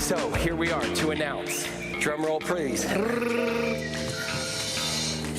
So here we are to announce. Drum roll, please.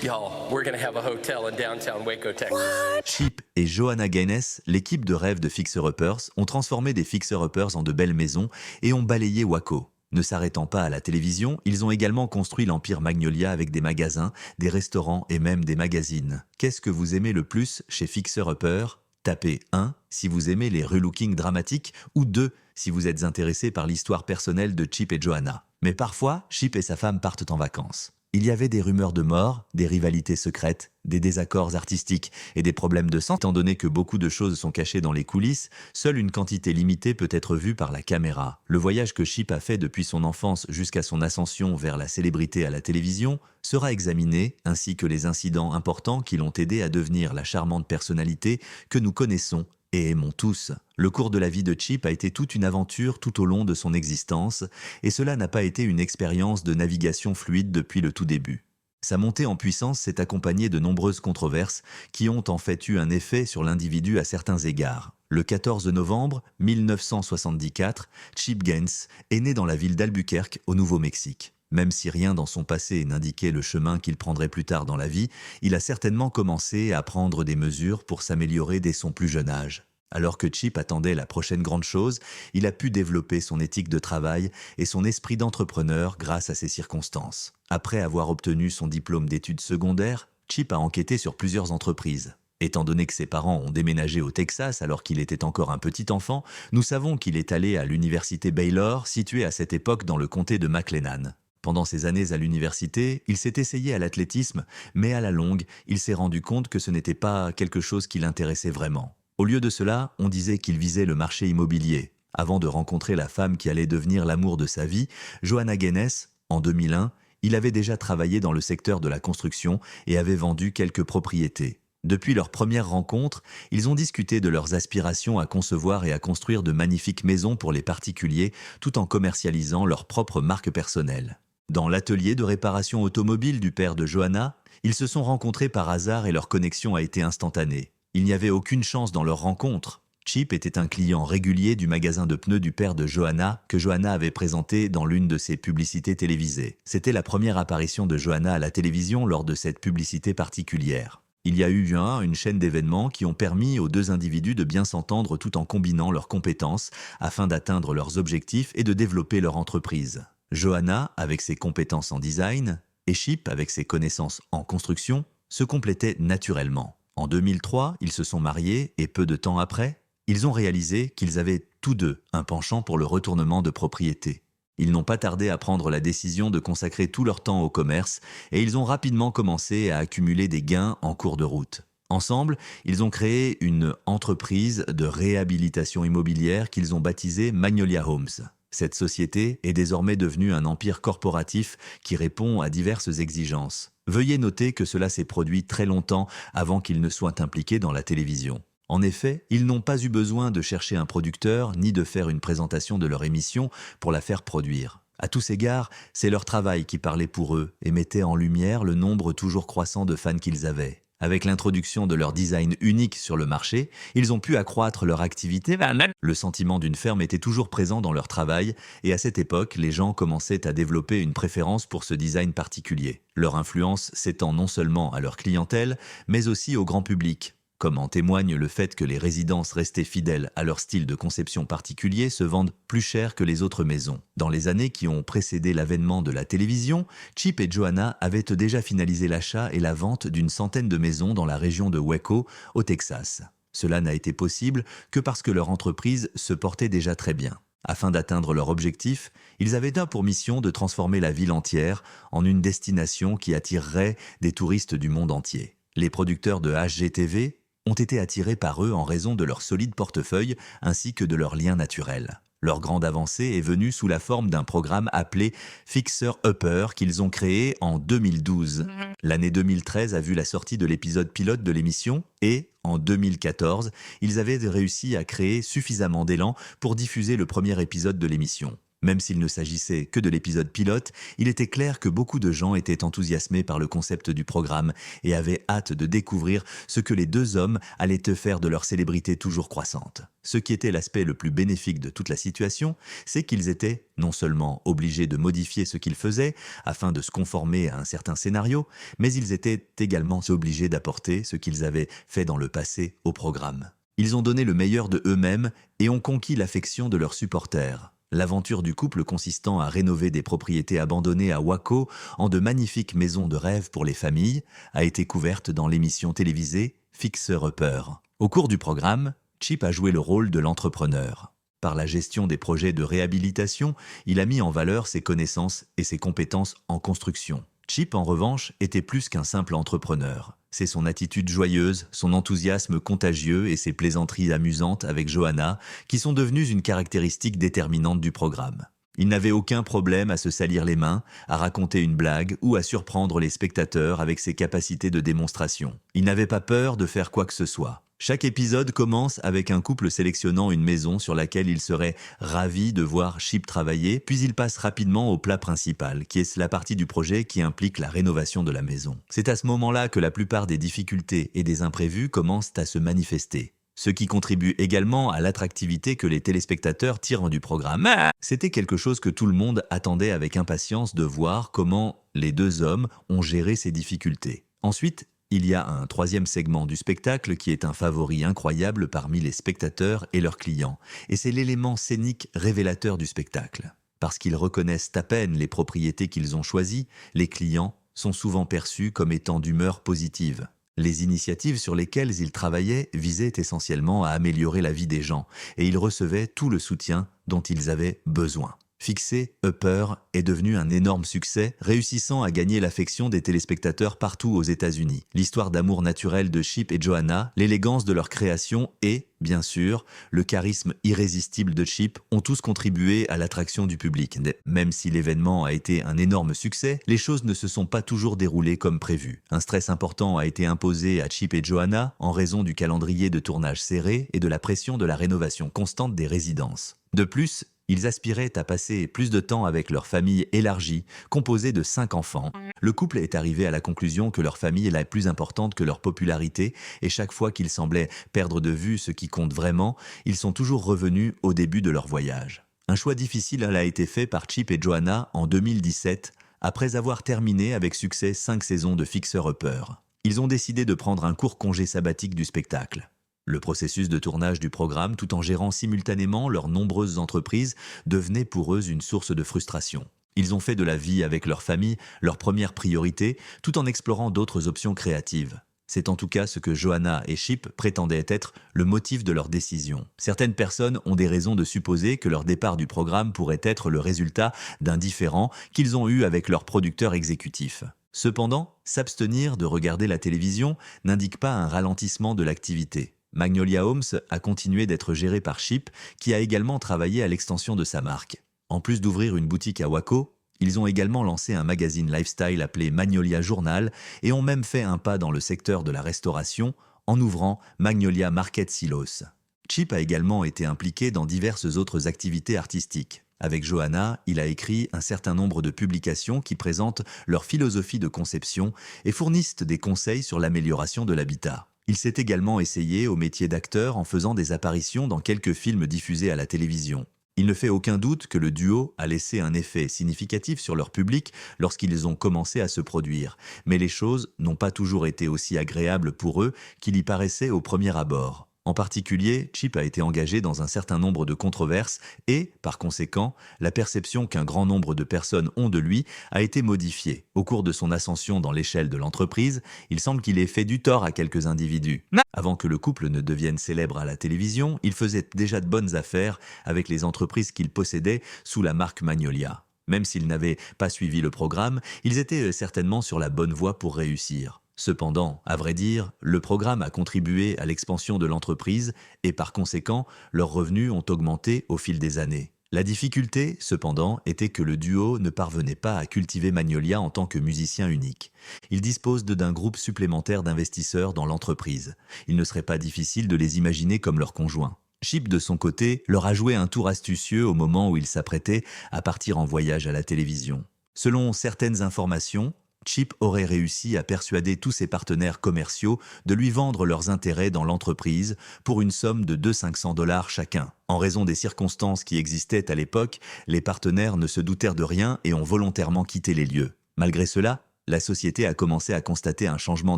Y'all, we're gonna have a hotel in downtown Waco, Texas. Chip et Joanna Gaines, l'équipe de rêve de Fixer Uppers, ont transformé des Fixer Uppers en de belles maisons et ont balayé Waco. Ne s'arrêtant pas à la télévision, ils ont également construit l'empire Magnolia avec des magasins, des restaurants et même des magazines. Qu'est-ce que vous aimez le plus chez Fixer Uppers ? Tapez 1 si vous aimez les relooking dramatiques ou 2 si vous êtes intéressé par l'histoire personnelle de Chip et Joanna. Mais parfois, Chip et sa femme partent en vacances. Il y avait des rumeurs de mort, des rivalités secrètes, des désaccords artistiques et des problèmes de santé. Étant donné que beaucoup de choses sont cachées dans les coulisses, seule une quantité limitée peut être vue par la caméra. Le voyage que Chip a fait depuis son enfance jusqu'à son ascension vers la célébrité à la télévision sera examiné, ainsi que les incidents importants qui l'ont aidé à devenir la charmante personnalité que nous connaissons et aimons tous. Le cours de la vie de Chip a été toute une aventure tout au long de son existence, et cela n'a pas été une expérience de navigation fluide depuis le tout début. Sa montée en puissance s'est accompagnée de nombreuses controverses qui ont en fait eu un effet sur l'individu à certains égards. Le 14 novembre 1974, Chip Gaines est né dans la ville d'Albuquerque, au Nouveau-Mexique. Même si rien dans son passé n'indiquait le chemin qu'il prendrait plus tard dans la vie, il a certainement commencé à prendre des mesures pour s'améliorer dès son plus jeune âge. Alors que Chip attendait la prochaine grande chose, il a pu développer son éthique de travail et son esprit d'entrepreneur grâce à ces circonstances. Après avoir obtenu son diplôme d'études secondaires, Chip a enquêté sur plusieurs entreprises. Étant donné que ses parents ont déménagé au Texas alors qu'il était encore un petit enfant, nous savons qu'il est allé à l'université Baylor, située à cette époque dans le comté de McLennan. Pendant ses années à l'université, il s'est essayé à l'athlétisme, mais à la longue, il s'est rendu compte que ce n'était pas quelque chose qui l'intéressait vraiment. Au lieu de cela, on disait qu'il visait le marché immobilier. Avant de rencontrer la femme qui allait devenir l'amour de sa vie, Joanna Gaines, en 2001, il avait déjà travaillé dans le secteur de la construction et avait vendu quelques propriétés. Depuis leur première rencontre, ils ont discuté de leurs aspirations à concevoir et à construire de magnifiques maisons pour les particuliers, tout en commercialisant leur propre marque personnelle. Dans l'atelier de réparation automobile du père de Joanna, ils se sont rencontrés par hasard et leur connexion a été instantanée. Il n'y avait aucune chance dans leur rencontre. Chip était un client régulier du magasin de pneus du père de Joanna que Joanna avait présenté dans l'une de ses publicités télévisées. C'était la première apparition de Joanna à la télévision lors de cette publicité particulière. Il y a eu une chaîne d'événements qui ont permis aux deux individus de bien s'entendre tout en combinant leurs compétences afin d'atteindre leurs objectifs et de développer leur entreprise. Joanna, avec ses compétences en design, et Chip, avec ses connaissances en construction, se complétaient naturellement. En 2003, ils se sont mariés et peu de temps après, ils ont réalisé qu'ils avaient tous deux un penchant pour le retournement de propriété. Ils n'ont pas tardé à prendre la décision de consacrer tout leur temps au commerce et ils ont rapidement commencé à accumuler des gains en cours de route. Ensemble, ils ont créé une entreprise de réhabilitation immobilière qu'ils ont baptisée Magnolia Homes. Cette société est désormais devenue un empire corporatif qui répond à diverses exigences. Veuillez noter que cela s'est produit très longtemps avant qu'ils ne soient impliqués dans la télévision. En effet, ils n'ont pas eu besoin de chercher un producteur ni de faire une présentation de leur émission pour la faire produire. À tous égards, c'est leur travail qui parlait pour eux et mettait en lumière le nombre toujours croissant de fans qu'ils avaient. Avec l'introduction de leur design unique sur le marché, ils ont pu accroître leur activité. Le sentiment d'une ferme était toujours présent dans leur travail et à cette époque, les gens commençaient à développer une préférence pour ce design particulier. Leur influence s'étend non seulement à leur clientèle, mais aussi au grand public. Comme en témoigne le fait que les résidences restées fidèles à leur style de conception particulier se vendent plus cher que les autres maisons. Dans les années qui ont précédé l'avènement de la télévision, Chip et Joanna avaient déjà finalisé l'achat et la vente d'une centaine de maisons dans la région de Waco, au Texas. Cela n'a été possible que parce que leur entreprise se portait déjà très bien. Afin d'atteindre leur objectif, ils avaient pour mission de transformer la ville entière en une destination qui attirerait des touristes du monde entier. Les producteurs de HGTV ont été attirés par eux en raison de leur solide portefeuille ainsi que de leurs liens naturels. Leur grande avancée est venue sous la forme d'un programme appelé Fixer Uppers qu'ils ont créé en 2012. L'année 2013 a vu la sortie de l'épisode pilote de l'émission et, en 2014, ils avaient réussi à créer suffisamment d'élan pour diffuser le premier épisode de l'émission. Même s'il ne s'agissait que de l'épisode pilote, il était clair que beaucoup de gens étaient enthousiasmés par le concept du programme et avaient hâte de découvrir ce que les deux hommes allaient te faire de leur célébrité toujours croissante. Ce qui était l'aspect le plus bénéfique de toute la situation, c'est qu'ils étaient non seulement obligés de modifier ce qu'ils faisaient afin de se conformer à un certain scénario, mais ils étaient également obligés d'apporter ce qu'ils avaient fait dans le passé au programme. Ils ont donné le meilleur de eux-mêmes et ont conquis l'affection de leurs supporters. L'aventure du couple consistant à rénover des propriétés abandonnées à Waco en de magnifiques maisons de rêve pour les familles a été couverte dans l'émission télévisée Fixer Upper. Au cours du programme, Chip a joué le rôle de l'entrepreneur. Par la gestion des projets de réhabilitation, il a mis en valeur ses connaissances et ses compétences en construction. Chip, en revanche, était plus qu'un simple entrepreneur. C'est son attitude joyeuse, son enthousiasme contagieux et ses plaisanteries amusantes avec Johanna qui sont devenues une caractéristique déterminante du programme. Il n'avait aucun problème à se salir les mains, à raconter une blague ou à surprendre les spectateurs avec ses capacités de démonstration. Il n'avait pas peur de faire quoi que ce soit. Chaque épisode commence avec un couple sélectionnant une maison sur laquelle il serait ravi de voir Chip travailler, puis il passe rapidement au plat principal, qui est la partie du projet qui implique la rénovation de la maison. C'est à ce moment-là que la plupart des difficultés et des imprévus commencent à se manifester. Ce qui contribue également à l'attractivité que les téléspectateurs tirent du programme. C'était quelque chose que tout le monde attendait avec impatience de voir comment les deux hommes ont géré ces difficultés. Ensuite, il y a un troisième segment du spectacle qui est un favori incroyable parmi les spectateurs et leurs clients, et c'est l'élément scénique révélateur du spectacle. Parce qu'ils reconnaissent à peine les propriétés qu'ils ont choisies, les clients sont souvent perçus comme étant d'humeur positive. Les initiatives sur lesquelles ils travaillaient visaient essentiellement à améliorer la vie des gens, et ils recevaient tout le soutien dont ils avaient besoin. Fixer Upper est devenu un énorme succès, réussissant à gagner l'affection des téléspectateurs partout aux États-Unis. L'histoire d'amour naturel de Chip et Johanna, l'élégance de leur création et, bien sûr, le charisme irrésistible de Chip ont tous contribué à l'attraction du public. Même si l'événement a été un énorme succès, les choses ne se sont pas toujours déroulées comme prévu. Un stress important a été imposé à Chip et Johanna en raison du calendrier de tournage serré et de la pression de la rénovation constante des résidences. De plus, ils aspiraient à passer plus de temps avec leur famille élargie, composée de 5 enfants. Le couple est arrivé à la conclusion que leur famille est la plus importante que leur popularité, et chaque fois qu'ils semblaient perdre de vue ce qui compte vraiment, ils sont toujours revenus au début de leur voyage. Un choix difficile a été fait par Chip et Johanna en 2017, après avoir terminé avec succès 5 saisons de Fixer Upper. Ils ont décidé de prendre un court congé sabbatique du spectacle. Le processus de tournage du programme, tout en gérant simultanément leurs nombreuses entreprises, devenait pour eux une source de frustration. Ils ont fait de la vie avec leur famille leur première priorité, tout en explorant d'autres options créatives. C'est en tout cas ce que Johanna et Chip prétendaient être le motif de leur décision. Certaines personnes ont des raisons de supposer que leur départ du programme pourrait être le résultat d'un différend qu'ils ont eu avec leur producteur exécutif. Cependant, s'abstenir de regarder la télévision n'indique pas un ralentissement de l'activité. Magnolia Homes a continué d'être géré par Chip, qui a également travaillé à l'extension de sa marque. En plus d'ouvrir une boutique à Waco, ils ont également lancé un magazine lifestyle appelé Magnolia Journal et ont même fait un pas dans le secteur de la restauration en ouvrant Magnolia Market Silos. Chip a également été impliqué dans diverses autres activités artistiques. Avec Johanna, il a écrit un certain nombre de publications qui présentent leur philosophie de conception et fournissent des conseils sur l'amélioration de l'habitat. Il s'est également essayé au métier d'acteur en faisant des apparitions dans quelques films diffusés à la télévision. Il ne fait aucun doute que le duo a laissé un effet significatif sur leur public lorsqu'ils ont commencé à se produire, mais les choses n'ont pas toujours été aussi agréables pour eux qu'il y paraissait au premier abord. En particulier, Chip a été engagé dans un certain nombre de controverses et, par conséquent, la perception qu'un grand nombre de personnes ont de lui a été modifiée. Au cours de son ascension dans l'échelle de l'entreprise, il semble qu'il ait fait du tort à quelques individus. Avant que le couple ne devienne célèbre à la télévision, il faisait déjà de bonnes affaires avec les entreprises qu'il possédait sous la marque Magnolia. Même s'ils n'avaient pas suivi le programme, ils étaient certainement sur la bonne voie pour réussir. Cependant, à vrai dire, le programme a contribué à l'expansion de l'entreprise et par conséquent, leurs revenus ont augmenté au fil des années. La difficulté, cependant, était que le duo ne parvenait pas à cultiver Magnolia en tant que musicien unique. Il dispose d'un groupe supplémentaire d'investisseurs dans l'entreprise. Il ne serait pas difficile de les imaginer comme leurs conjoints. Chip, de son côté, leur a joué un tour astucieux au moment où ils s'apprêtaient à partir en voyage à la télévision. Selon certaines informations, Chip aurait réussi à persuader tous ses partenaires commerciaux de lui vendre leurs intérêts dans l'entreprise pour une somme de 200 $500 chacun. En raison des circonstances qui existaient à l'époque, les partenaires ne se doutèrent de rien et ont volontairement quitté les lieux. Malgré cela, la société a commencé à constater un changement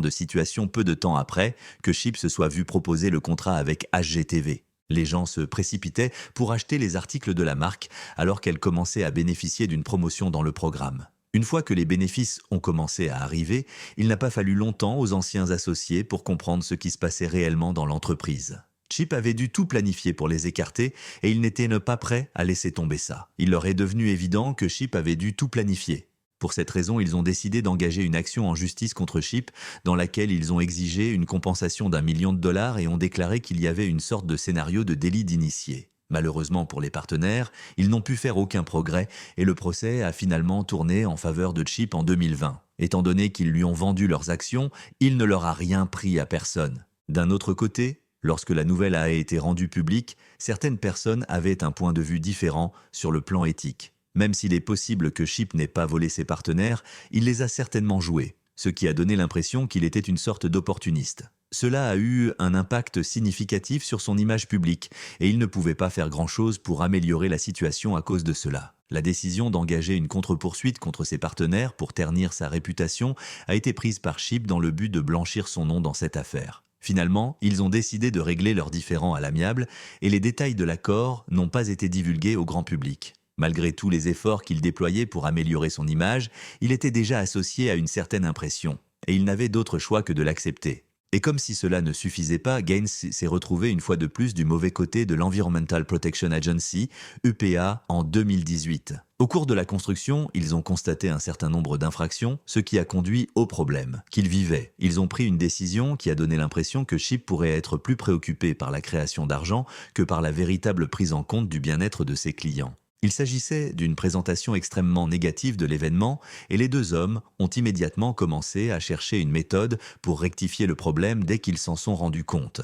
de situation peu de temps après que Chip se soit vu proposer le contrat avec HGTV. Les gens se précipitaient pour acheter les articles de la marque alors qu'elle commençait à bénéficier d'une promotion dans le programme. Une fois que les bénéfices ont commencé à arriver, il n'a pas fallu longtemps aux anciens associés pour comprendre ce qui se passait réellement dans l'entreprise. Chip avait dû tout planifier pour les écarter et ils n'étaient pas prêts à laisser tomber ça. Il leur est devenu évident que Chip avait dû tout planifier. Pour cette raison, ils ont décidé d'engager une action en justice contre Chip dans laquelle ils ont exigé une compensation d'1 million de dollars et ont déclaré qu'il y avait une sorte de scénario de délit d'initié. Malheureusement pour les partenaires, ils n'ont pu faire aucun progrès et le procès a finalement tourné en faveur de Chip en 2020. Étant donné qu'ils lui ont vendu leurs actions, il ne leur a rien pris à personne. D'un autre côté, lorsque la nouvelle a été rendue publique, certaines personnes avaient un point de vue différent sur le plan éthique. Même s'il est possible que Chip n'ait pas volé ses partenaires, il les a certainement joués, ce qui a donné l'impression qu'il était une sorte d'opportuniste. Cela a eu un impact significatif sur son image publique et il ne pouvait pas faire grand-chose pour améliorer la situation à cause de cela. La décision d'engager une contre-poursuite contre ses partenaires pour ternir sa réputation a été prise par Chip dans le but de blanchir son nom dans cette affaire. Finalement, ils ont décidé de régler leurs différends à l'amiable et les détails de l'accord n'ont pas été divulgués au grand public. Malgré tous les efforts qu'il déployait pour améliorer son image, il était déjà associé à une certaine impression, et il n'avait d'autre choix que de l'accepter. Et comme si cela ne suffisait pas, Gaines s'est retrouvé une fois de plus du mauvais côté de l'Environmental Protection Agency, EPA, en 2018. Au cours de la construction, ils ont constaté un certain nombre d'infractions, ce qui a conduit au problème qu'ils vivaient. Ils ont pris une décision qui a donné l'impression que Chip pourrait être plus préoccupé par la création d'argent que par la véritable prise en compte du bien-être de ses clients. Il s'agissait d'une présentation extrêmement négative de l'événement et les deux hommes ont immédiatement commencé à chercher une méthode pour rectifier le problème dès qu'ils s'en sont rendus compte.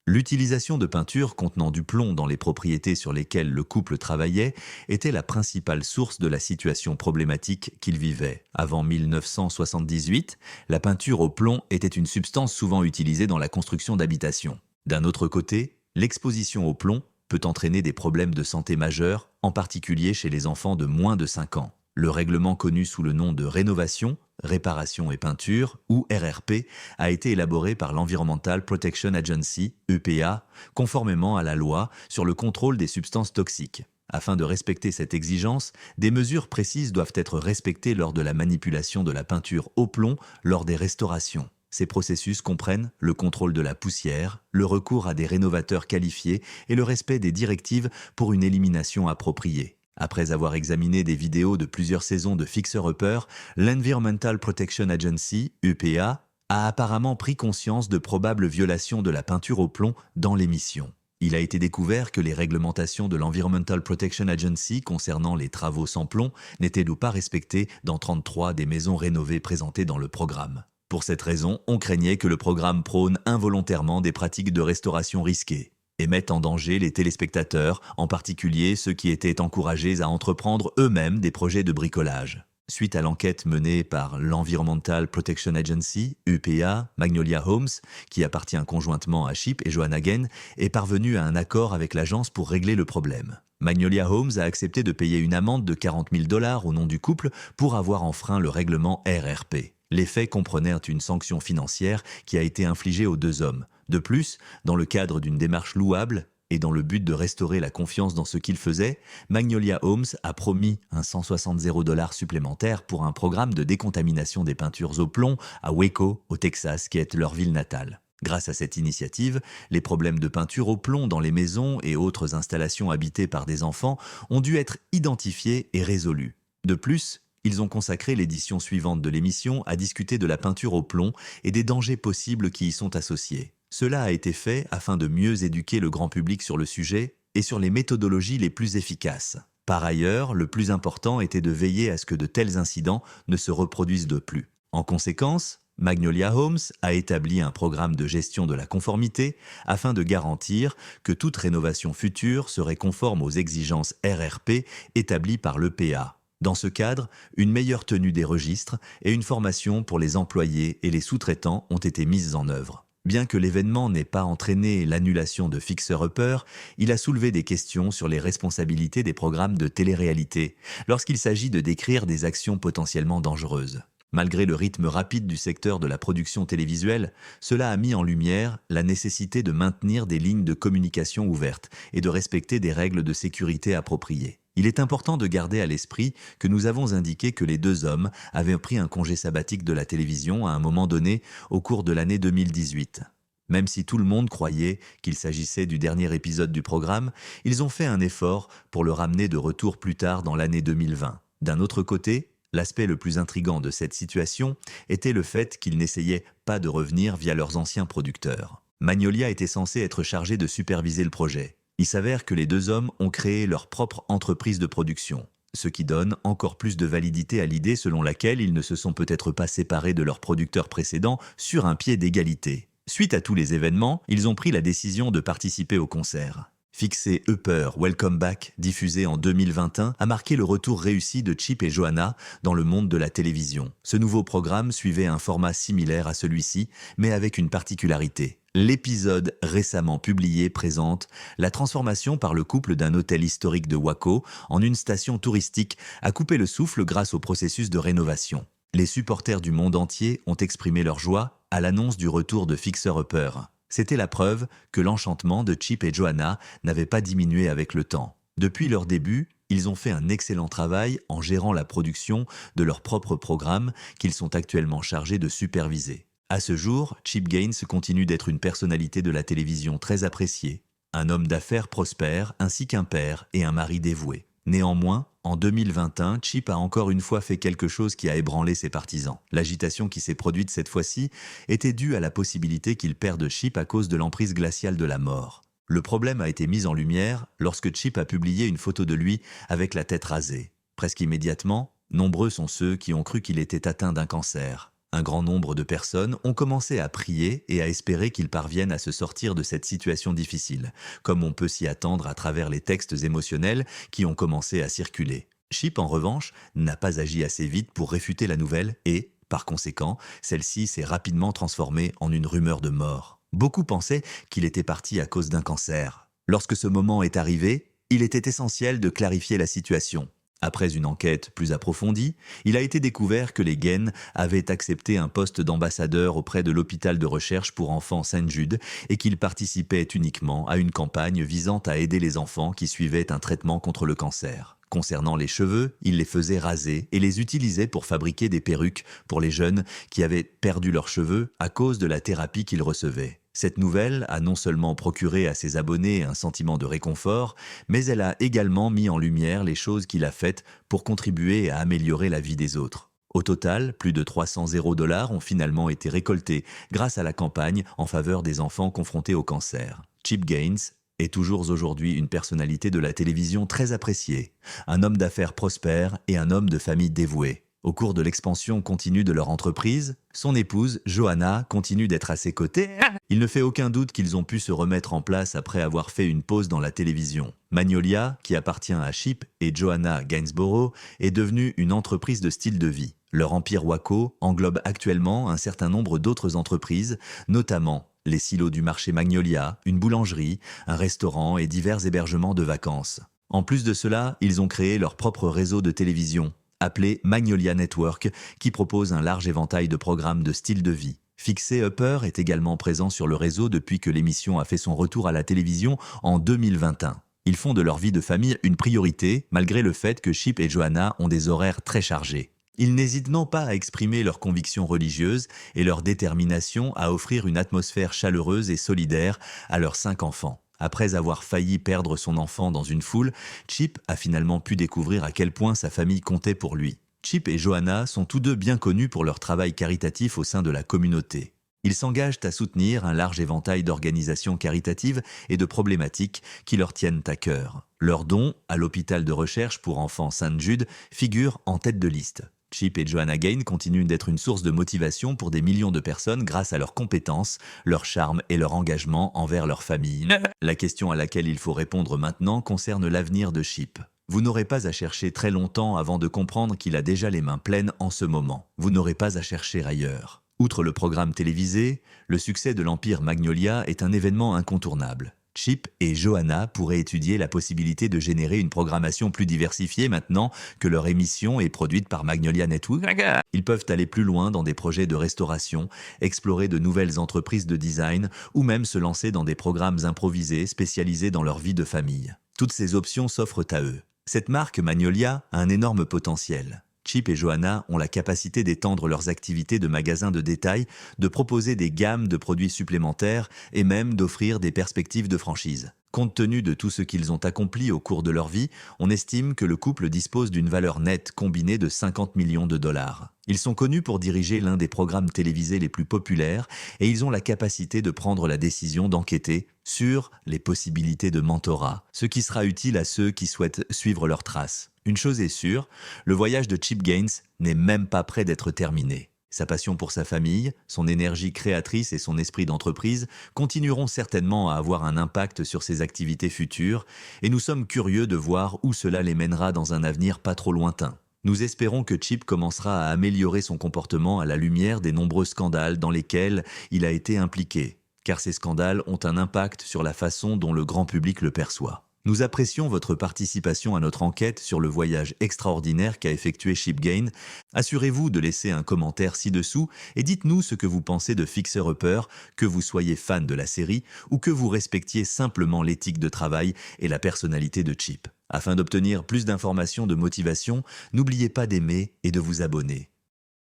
L'utilisation de peintures contenant du plomb dans les propriétés sur lesquelles le couple travaillait était la principale source de la situation problématique qu'ils vivaient. Avant 1978, la peinture au plomb était une substance souvent utilisée dans la construction d'habitations. D'un autre côté, l'exposition au plomb peut entraîner des problèmes de santé majeurs, en particulier chez les enfants de moins de 5 ans. Le règlement connu sous le nom de rénovation, réparation et peinture, ou RRP, a été élaboré par l'Environmental Protection Agency, EPA, conformément à la loi sur le contrôle des substances toxiques. Afin de respecter cette exigence, des mesures précises doivent être respectées lors de la manipulation de la peinture au plomb lors des restaurations. Ces processus comprennent le contrôle de la poussière, le recours à des rénovateurs qualifiés et le respect des directives pour une élimination appropriée. Après avoir examiné des vidéos de plusieurs saisons de Fixer Upper, l'Environmental Protection Agency, EPA, a apparemment pris conscience de probables violations de la peinture au plomb dans l'émission. Il a été découvert que les réglementations de l'Environmental Protection Agency concernant les travaux sans plomb n'étaient donc pas respectées dans 33 des maisons rénovées présentées dans le programme. Pour cette raison, on craignait que le programme prône involontairement des pratiques de restauration risquées et mette en danger les téléspectateurs, en particulier ceux qui étaient encouragés à entreprendre eux-mêmes des projets de bricolage. Suite à l'enquête menée par l'Environmental Protection Agency, EPA, Magnolia Homes, qui appartient conjointement à Chip et Joanna Gaines, est parvenue à un accord avec l'agence pour régler le problème. Magnolia Homes a accepté de payer une amende de 40 000 $ au nom du couple pour avoir enfreint le règlement RRP. Les faits comprenèrent une sanction financière qui a été infligée aux deux hommes. De plus, dans le cadre d'une démarche louable et dans le but de restaurer la confiance dans ce qu'ils faisaient, Magnolia Homes a promis un 160 $ supplémentaire pour un programme de décontamination des peintures au plomb à Waco, au Texas, qui est leur ville natale. Grâce à cette initiative, les problèmes de peinture au plomb dans les maisons et autres installations habitées par des enfants ont dû être identifiés et résolus. De plus, ils ont consacré l'édition suivante de l'émission à discuter de la peinture au plomb et des dangers possibles qui y sont associés. Cela a été fait afin de mieux éduquer le grand public sur le sujet et sur les méthodologies les plus efficaces. Par ailleurs, le plus important était de veiller à ce que de tels incidents ne se reproduisent de plus. En conséquence, Magnolia Homes a établi un programme de gestion de la conformité afin de garantir que toute rénovation future serait conforme aux exigences RRP établies par l'EPA. Dans ce cadre, une meilleure tenue des registres et une formation pour les employés et les sous-traitants ont été mises en œuvre. Bien que l'événement n'ait pas entraîné l'annulation de Fixer Upper, il a soulevé des questions sur les responsabilités des programmes de télé-réalité lorsqu'il s'agit de décrire des actions potentiellement dangereuses. Malgré le rythme rapide du secteur de la production télévisuelle, cela a mis en lumière la nécessité de maintenir des lignes de communication ouvertes et de respecter des règles de sécurité appropriées. Il est important de garder à l'esprit que nous avons indiqué que les deux hommes avaient pris un congé sabbatique de la télévision à un moment donné au cours de l'année 2018. Même si tout le monde croyait qu'il s'agissait du dernier épisode du programme, ils ont fait un effort pour le ramener de retour plus tard dans l'année 2020. D'un autre côté, l'aspect le plus intrigant de cette situation était le fait qu'ils n'essayaient pas de revenir via leurs anciens producteurs. Magnolia était censé être chargé de superviser le projet. Il s'avère que les deux hommes ont créé leur propre entreprise de production, ce qui donne encore plus de validité à l'idée selon laquelle ils ne se sont peut-être pas séparés de leurs producteurs précédents sur un pied d'égalité. Suite à tous les événements, ils ont pris la décision de participer au concert. Fixer Upper Welcome Back, diffusé en 2021, a marqué le retour réussi de Chip et Joanna dans le monde de la télévision. Ce nouveau programme suivait un format similaire à celui-ci, mais avec une particularité. L'épisode récemment publié présente la transformation par le couple d'un hôtel historique de Waco en une station touristique à couper le souffle grâce au processus de rénovation. Les supporters du monde entier ont exprimé leur joie à l'annonce du retour de Fixer Upper. C'était la preuve que l'enchantement de Chip et Joanna n'avait pas diminué avec le temps. Depuis leur début, ils ont fait un excellent travail en gérant la production de leur propre programme qu'ils sont actuellement chargés de superviser. À ce jour, Chip Gaines continue d'être une personnalité de la télévision très appréciée, un homme d'affaires prospère ainsi qu'un père et un mari dévoué. Néanmoins, en 2021, Chip a encore une fois fait quelque chose qui a ébranlé ses partisans. L'agitation qui s'est produite cette fois-ci était due à la possibilité qu'il perde Chip à cause de l'emprise glaciale de la mort. Le problème a été mis en lumière lorsque Chip a publié une photo de lui avec la tête rasée. Presque immédiatement, nombreux sont ceux qui ont cru qu'il était atteint d'un cancer. Un grand nombre de personnes ont commencé à prier et à espérer qu'il parvienne à se sortir de cette situation difficile, comme on peut s'y attendre à travers les textes émotionnels qui ont commencé à circuler. Chip, en revanche, n'a pas agi assez vite pour réfuter la nouvelle et, par conséquent, celle-ci s'est rapidement transformée en une rumeur de mort. Beaucoup pensaient qu'il était parti à cause d'un cancer. Lorsque ce moment est arrivé, il était essentiel de clarifier la situation. Après une enquête plus approfondie, il a été découvert que les Gaines avaient accepté un poste d'ambassadeur auprès de l'hôpital de recherche pour enfants St. Jude et qu'ils participaient uniquement à une campagne visant à aider les enfants qui suivaient un traitement contre le cancer. Concernant les cheveux, il les faisait raser et les utilisait pour fabriquer des perruques pour les jeunes qui avaient perdu leurs cheveux à cause de la thérapie qu'ils recevaient. Cette nouvelle a non seulement procuré à ses abonnés un sentiment de réconfort, mais elle a également mis en lumière les choses qu'il a faites pour contribuer à améliorer la vie des autres. Au total, plus de 300$ ont finalement été récoltés grâce à la campagne en faveur des enfants confrontés au cancer. Chip Gaines est toujours aujourd'hui une personnalité de la télévision très appréciée, un homme d'affaires prospère et un homme de famille dévoué. Au cours de l'expansion continue de leur entreprise, son épouse, Joanna, continue d'être à ses côtés. Il ne fait aucun doute qu'ils ont pu se remettre en place après avoir fait une pause dans la télévision. Magnolia, qui appartient à Chip et Joanna Gainsborough, est devenue une entreprise de style de vie. Leur empire Waco englobe actuellement un certain nombre d'autres entreprises, notamment les silos du marché Magnolia, une boulangerie, un restaurant et divers hébergements de vacances. En plus de cela, ils ont créé leur propre réseau de télévision, appelé Magnolia Network, qui propose un large éventail de programmes de style de vie. Fixer Upper est également présent sur le réseau depuis que l'émission a fait son retour à la télévision en 2021. Ils font de leur vie de famille une priorité, malgré le fait que Chip et Joanna ont des horaires très chargés. Ils n'hésitent non pas à exprimer leurs convictions religieuses et leur détermination à offrir une atmosphère chaleureuse et solidaire à leurs 5 enfants. Après avoir failli perdre son enfant dans une foule, Chip a finalement pu découvrir à quel point sa famille comptait pour lui. Chip et Joanna sont tous deux bien connus pour leur travail caritatif au sein de la communauté. Ils s'engagent à soutenir un large éventail d'organisations caritatives et de problématiques qui leur tiennent à cœur. Leurs dons à l'hôpital de recherche pour enfants St. Jude figurent en tête de liste. Chip et Joanna Gaines continuent d'être une source de motivation pour des millions de personnes grâce à leurs compétences, leur charme et leur engagement envers leur famille. La question à laquelle il faut répondre maintenant concerne l'avenir de Chip. Vous n'aurez pas à chercher très longtemps avant de comprendre qu'il a déjà les mains pleines en ce moment. Vous n'aurez pas à chercher ailleurs. Outre le programme télévisé, le succès de l'Empire Magnolia est un événement incontournable. Chip et Joanna pourraient étudier la possibilité de générer une programmation plus diversifiée maintenant que leur émission est produite par Magnolia Network. Ils peuvent aller plus loin dans des projets de restauration, explorer de nouvelles entreprises de design ou même se lancer dans des programmes improvisés spécialisés dans leur vie de famille. Toutes ces options s'offrent à eux. Cette marque Magnolia a un énorme potentiel. Chip et Joanna ont la capacité d'étendre leurs activités de magasins de détail, de proposer des gammes de produits supplémentaires et même d'offrir des perspectives de franchise. Compte tenu de tout ce qu'ils ont accompli au cours de leur vie, on estime que le couple dispose d'une valeur nette combinée de 50 millions de dollars. Ils sont connus pour diriger l'un des programmes télévisés les plus populaires et ils ont la capacité de prendre la décision d'enquêter sur les possibilités de mentorat, ce qui sera utile à ceux qui souhaitent suivre leurs traces. Une chose est sûre, le voyage de Chip Gaines n'est même pas près d'être terminé. Sa passion pour sa famille, son énergie créatrice et son esprit d'entreprise continueront certainement à avoir un impact sur ses activités futures et nous sommes curieux de voir où cela les mènera dans un avenir pas trop lointain. Nous espérons que Chip commencera à améliorer son comportement à la lumière des nombreux scandales dans lesquels il a été impliqué, car ces scandales ont un impact sur la façon dont le grand public le perçoit. Nous apprécions votre participation à notre enquête sur le voyage extraordinaire qu'a effectué Chip Gaines. Assurez-vous de laisser un commentaire ci-dessous et dites-nous ce que vous pensez de Fixer Upper, que vous soyez fan de la série ou que vous respectiez simplement l'éthique de travail et la personnalité de Chip. Afin d'obtenir plus d'informations de motivation, n'oubliez pas d'aimer et de vous abonner.